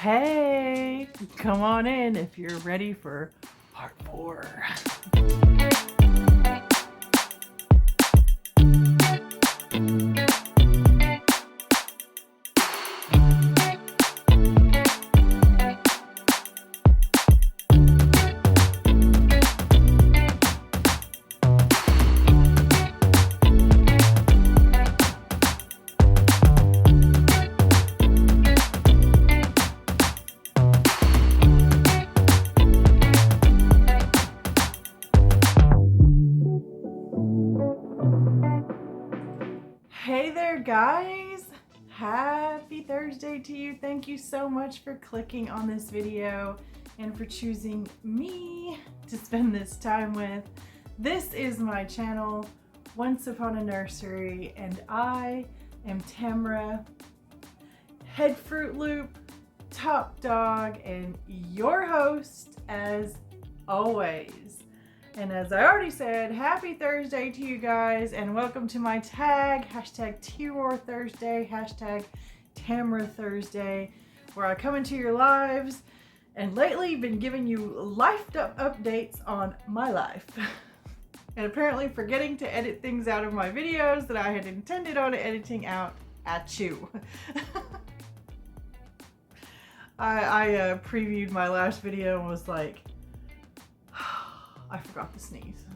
Hey, come on in if you're ready for part 4. Hey there, guys. Happy Thursday to you. Thank you so much for clicking on this video and for choosing me to spend this time with. This is my channel, Once Upon a Nursery, and I am Tamra, head Fruit Loop, top dog, and your host as always. And as I already said, happy Thursday to you guys, and welcome to my tag, hashtag T-Roar Thursday, hashtag Tamra Thursday, where I come into your lives and lately been giving you life updates on my life. And apparently forgetting to edit things out of my videos that I had intended on editing out at you. I previewed my last video and was like, I forgot to sneeze.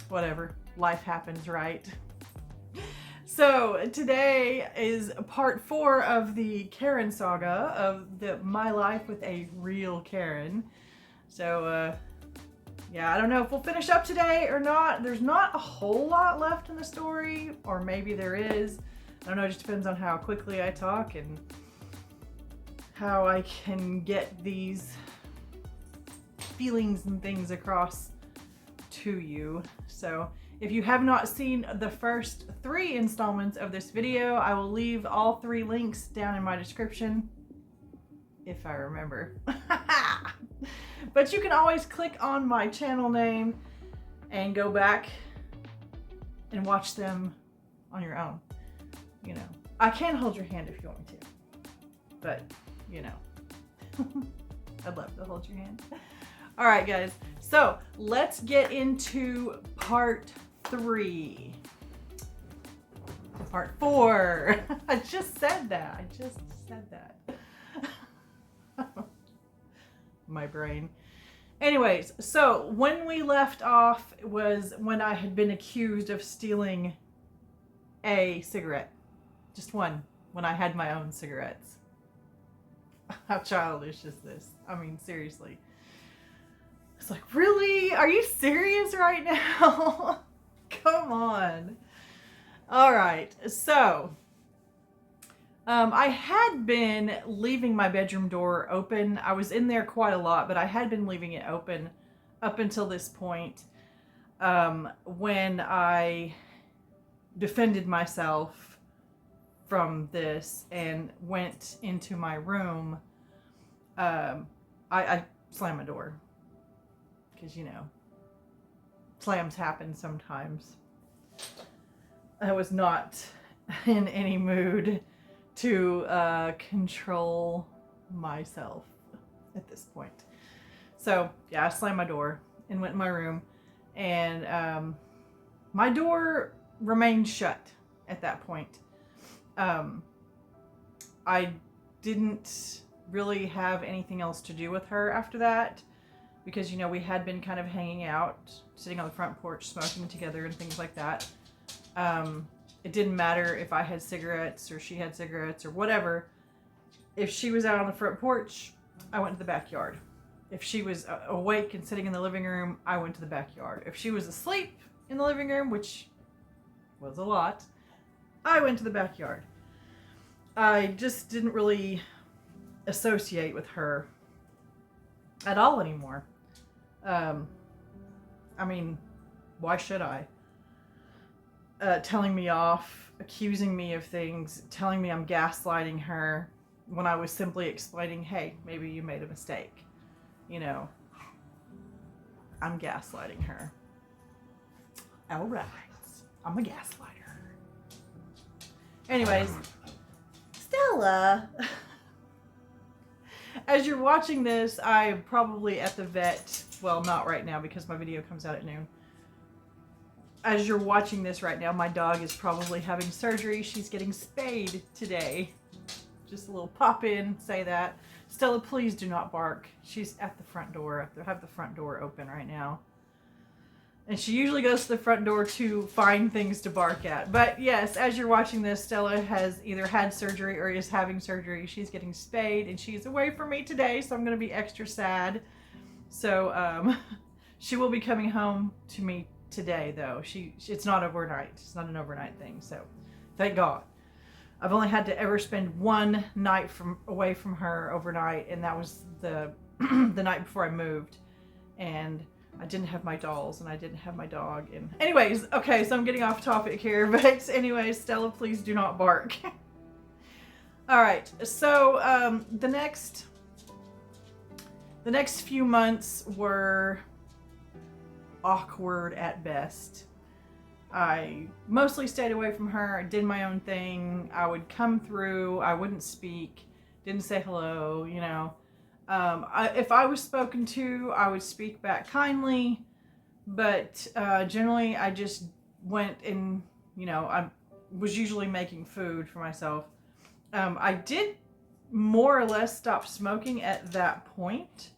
Whatever, life happens, right? So today is part 4 of the Karen saga of my life with a real Karen. So yeah, I don't know if we'll finish up today or not. There's not a whole lot left in the story, or maybe there is. I don't know, it just depends on how quickly I talk and how I can get these feelings and things across to you. So if you have not seen the first 3 installments of this video, I will leave all 3 links down in my description if I remember. But you can always click on my channel name and go back and watch them on your own. You know, I can hold your hand if you want me to, but you know, I'd love to hold your hand. All right, guys, so let's get into part 3. Part 4. I just said that. My brain. Anyways, so when we left off was when I had been accused of stealing a cigarette. Just one, when I had my own cigarettes. How childish is this? I mean, seriously. It's like, really? Are you serious right now? Come on. All right. So, I had been leaving my bedroom door open. I was in there quite a lot, but I had been leaving it open up until this point, when I defended myself from this and went into my room. I slammed my door. Because, you know, slams happen sometimes. I was not in any mood to control myself at this point. So, yeah, I slammed my door and went in my room. And my door remained shut at that point. I didn't really have anything else to do with her after that. Because, you know, we had been kind of hanging out, sitting on the front porch, smoking together and things like that. It didn't matter if I had cigarettes or she had cigarettes or whatever. If she was out on the front porch, I went to the backyard. If she was awake and sitting in the living room, I went to the backyard. If she was asleep in the living room, which was a lot, I went to the backyard. I just didn't really associate with her at all anymore. I mean, why should I? Telling me off, accusing me of things, telling me I'm gaslighting her when I was simply explaining, hey, maybe you made a mistake. You know, I'm gaslighting her. All right, I'm a gaslighter. Anyways, Stella. as you're watching this, I'm probably at the vet. Well, not right now because my video comes out at noon. As you're watching this right now, my dog is probably having surgery. She's getting spayed today. Just a little pop in, say that. Stella, please do not bark. She's at the front door. I have the front door open right now. And she usually goes to the front door to find things to bark at. But yes, as you're watching this, Stella has either had surgery or is having surgery. She's getting spayed and she's away from me today, so I'm going to be extra sad. So she will be coming home to me today, though. It's not overnight. It's not an overnight thing, so thank God. I've only had to ever spend one night away from her overnight, and that was the the night before I moved. And I didn't have my dolls and I didn't have my dog. And anyways, okay, so I'm getting off topic here, but anyways, Stella, please do not bark. All right, so the next few months were awkward at best. I mostly stayed away from her. I did my own thing. I would come through. I wouldn't speak. Didn't say hello, you know. If I was spoken to, I would speak back kindly, but generally I just went and, you know, I was usually making food for myself. I did more or less stop smoking at that point.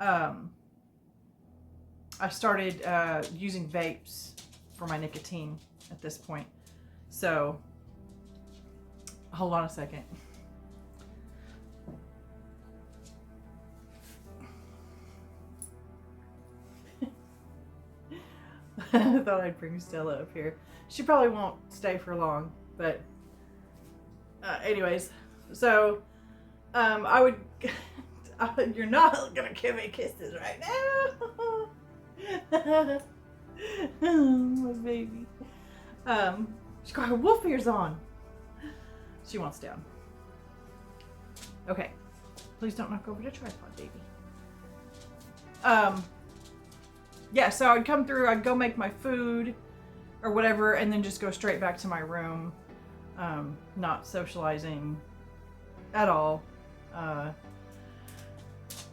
I started using vapes for my nicotine at this point. So, hold on a second. I thought I'd bring Stella up here. She probably won't stay for long, but anyways, so I would. You're not gonna give me kisses right now. My baby. She's got her wolf ears on. She wants down. Okay, please don't knock over the tripod, baby. Yeah, so I'd come through, I'd go make my food or whatever, and then just go straight back to my room. Not socializing at all.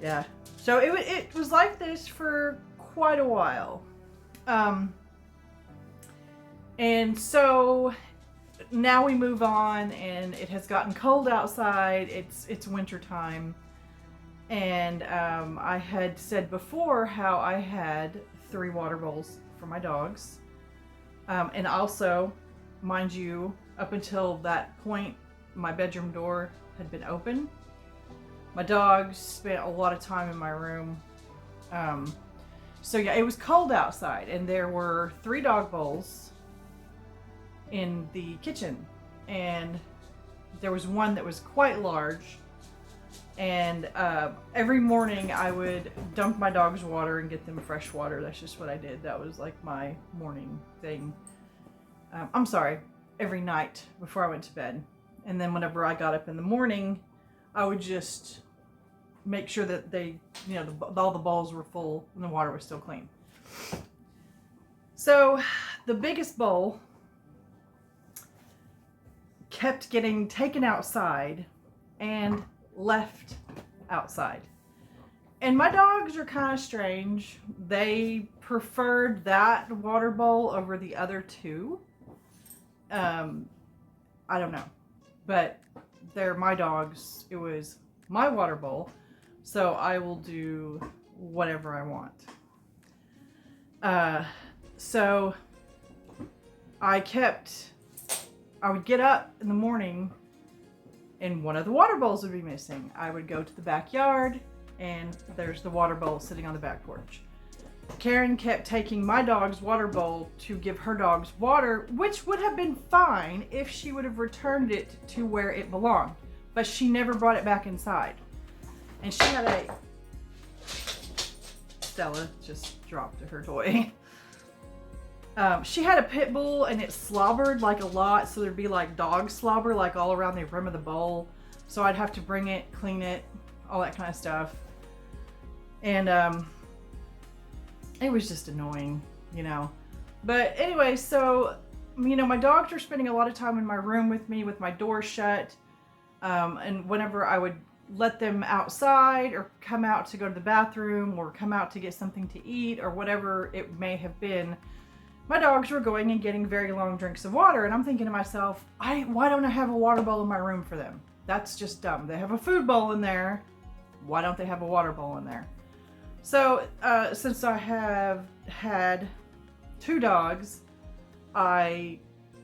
Yeah, so it was like this for quite a while. And so now we move on, and it has gotten cold outside. It's winter time. And I had said before how I had 3 water bowls for my dogs. And also, mind you, up until that point, my bedroom door had been open. My dogs spent a lot of time in my room. So yeah, it was cold outside, and there were 3 dog bowls in the kitchen. And there was one that was quite large. And every morning I would dump my dogs water and get them fresh water. That's just what I did. That was like my morning thing. I'm sorry, every night before I went to bed. And then whenever I got up in the morning, I would just make sure that they, you know, all the bowls were full and the water was still clean. So the biggest bowl kept getting taken outside and left outside. And my dogs are kind of strange. They preferred that water bowl over the other 2. I don't know, but they're my dogs. It was my water bowl, so I will do whatever I want. So I would get up in the morning and one of the water bowls would be missing. I would go to the backyard and there's the water bowl sitting on the back porch. Karen kept taking my dog's water bowl to give her dogs water, which would have been fine if she would have returned it to where it belonged. But she never brought it back inside. And she had a... Stella just dropped her toy. She had a pit bull and it slobbered like a lot, so there'd be like dog slobber like all around the rim of the bowl. So I'd have to bring it, clean it, all that kind of stuff. And it was just annoying, you know. But anyway, so, you know, my dogs were spending a lot of time in my room with me with my door shut. And whenever I would let them outside or come out to go to the bathroom or come out to get something to eat or whatever it may have been, my dogs were going and getting very long drinks of water. And I'm thinking to myself, why don't I have a water bowl in my room for them? That's just dumb. They have a food bowl in there. Why don't they have a water bowl in there? So since I have had 2 dogs, I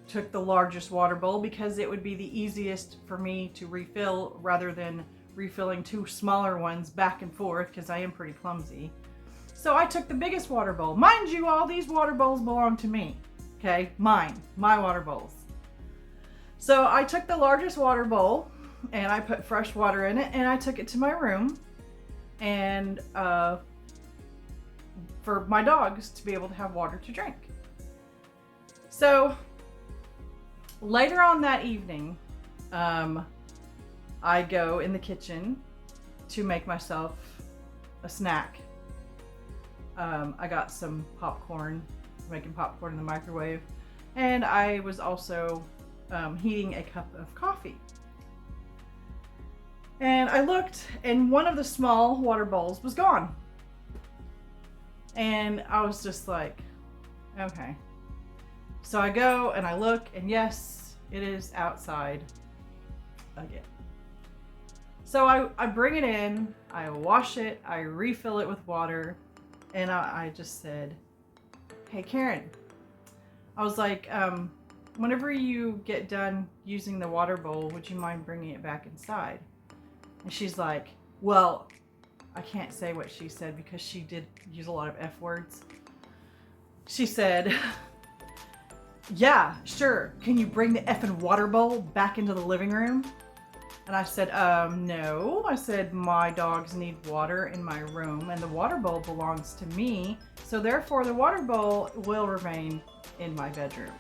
took the largest water bowl because it would be the easiest for me to refill rather than refilling 2 smaller ones back and forth because I am pretty clumsy. So I took the biggest water bowl. Mind you, all these water bowls belong to me. Okay, my water bowls. So I took the largest water bowl and I put fresh water in it and I took it to my room and for my dogs to be able to have water to drink. So later on that evening, I go in the kitchen to make myself a snack. I got some popcorn, making popcorn in the microwave, and I was also heating a cup of coffee. And I looked, and one of the small water bowls was gone. And I was just like, okay. So I go and I look, and yes, it is outside again. So I bring it in, I wash it, I refill it with water, and I just said, hey Karen, I was like, whenever you get done using the water bowl, would you mind bringing it back inside? And she's like, well, I can't say what she said because she did use a lot of F words. She said, yeah, sure. Can you bring the effing water bowl back into the living room? And I said, no. I said, my dogs need water in my room and the water bowl belongs to me. So therefore the water bowl will remain in my bedroom.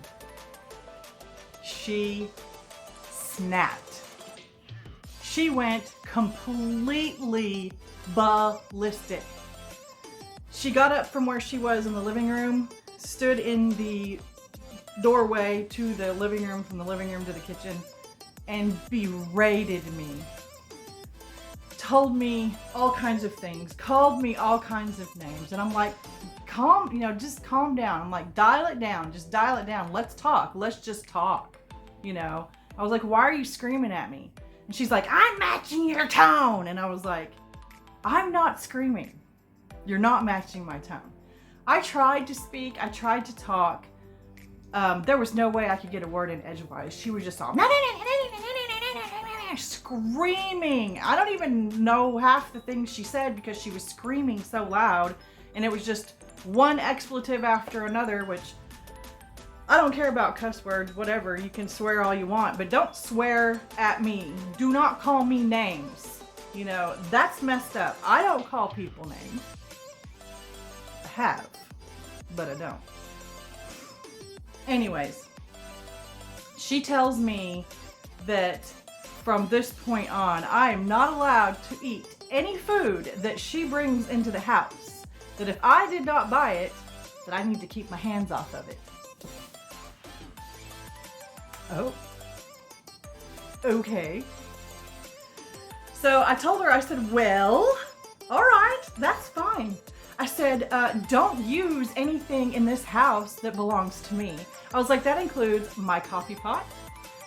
She snapped. She went completely ballistic. She got up from where she was in the living room, stood in the doorway to the living room, from the living room to the kitchen, and berated me. Told me all kinds of things, called me all kinds of names. And I'm like, just calm down. I'm like, dial it down, just dial it down. Let's talk, let's just talk. I was like, why are you screaming at me? And she's like, I'm matching your tone. And I was like, I'm not screaming. You're not matching my tone. I tried to speak, I tried to talk. There was no way I could get a word in edgewise. She was just all screaming. I don't even know half the things she said because she was screaming so loud, and it was just one expletive after another, which I don't care about cuss words, whatever. You can swear all you want, but don't swear at me. Do not call me names. That's messed up. I don't call people names. I have, but I don't. Anyways, she tells me that from this point on, I am not allowed to eat any food that she brings into the house. That if I did not buy it, that I need to keep my hands off of it. Oh. Okay. So I told her, I said, well, all right, that's fine. I said, don't use anything in this house that belongs to me. I was like, that includes my coffee pot,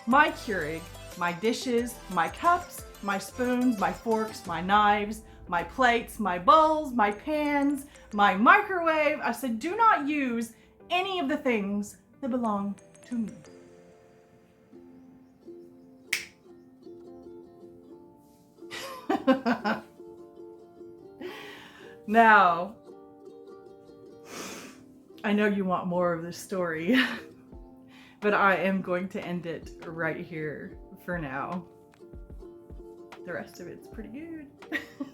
my Keurig, my dishes, my cups, my spoons, my forks, my knives, my plates, my bowls, my pans, my microwave. I said, do not use any of the things that belong to me. Now, I know you want more of this story, but I am going to end it right here for now. The rest of it's pretty good.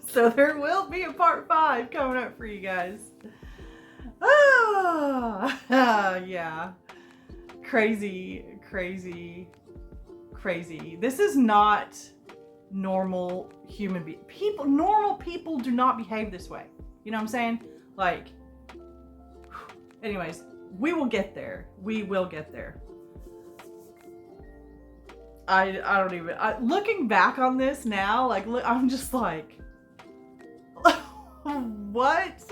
So there will be a part 5 coming up for you guys. Yeah. Crazy, crazy, crazy. This is not normal human people. Normal people do not behave this way. You know what I'm saying? Like, anyways, we will get there. We will get there. I don't even, looking back on this now, like, look, I'm just like, what?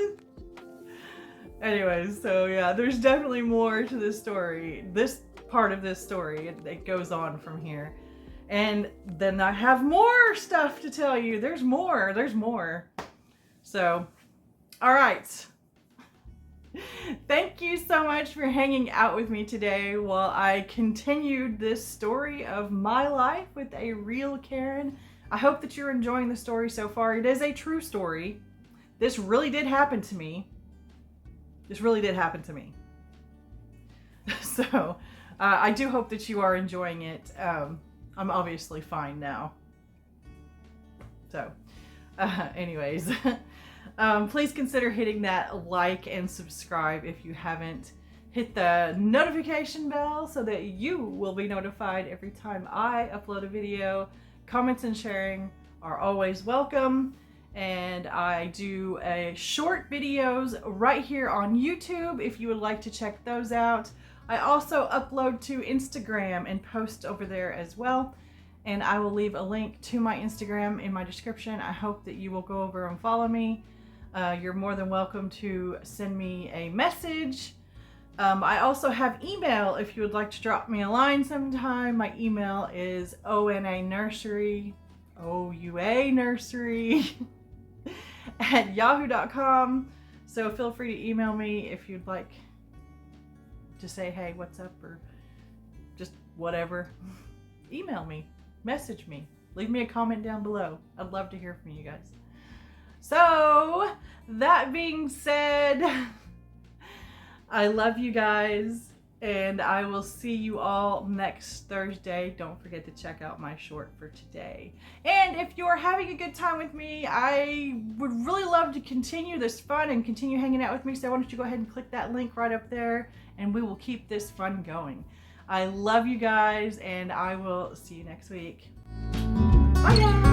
Anyways, so yeah, there's definitely more to this story. This part of this story, it goes on from here. And then I have more stuff to tell you. There's more. So, all right. Thank you so much for hanging out with me today while I continued this story of my life with a real Karen. I hope that you're enjoying the story so far. It is a true story. This really did happen to me. So, I do hope that you are enjoying it. I'm obviously fine now. So, anyways, please consider hitting that like and subscribe if you haven't. Hit the notification bell so that you will be notified every time I upload a video. Comments and sharing are always welcome. And I do short videos right here on YouTube if you would like to check those out. I also upload to Instagram and post over there as well. And I will leave a link to my Instagram in my description. I hope that you will go over and follow me. You're more than welcome to send me a message. I also have email if you would like to drop me a line sometime. My email is OUA nursery at yahoo.com. So feel free to email me if you'd like to say, hey, what's up, or just whatever. Email me, message me, leave me a comment down below. I'd love to hear from you guys. So that being said, I love you guys, and I will see you all next Thursday. Don't forget to check out my short for today. And if you're having a good time with me, I would really love to continue this fun and continue hanging out with me. So why don't you go ahead and click that link right up there, and we will keep this fun going. I love you guys, and I will see you next week. Bye guys!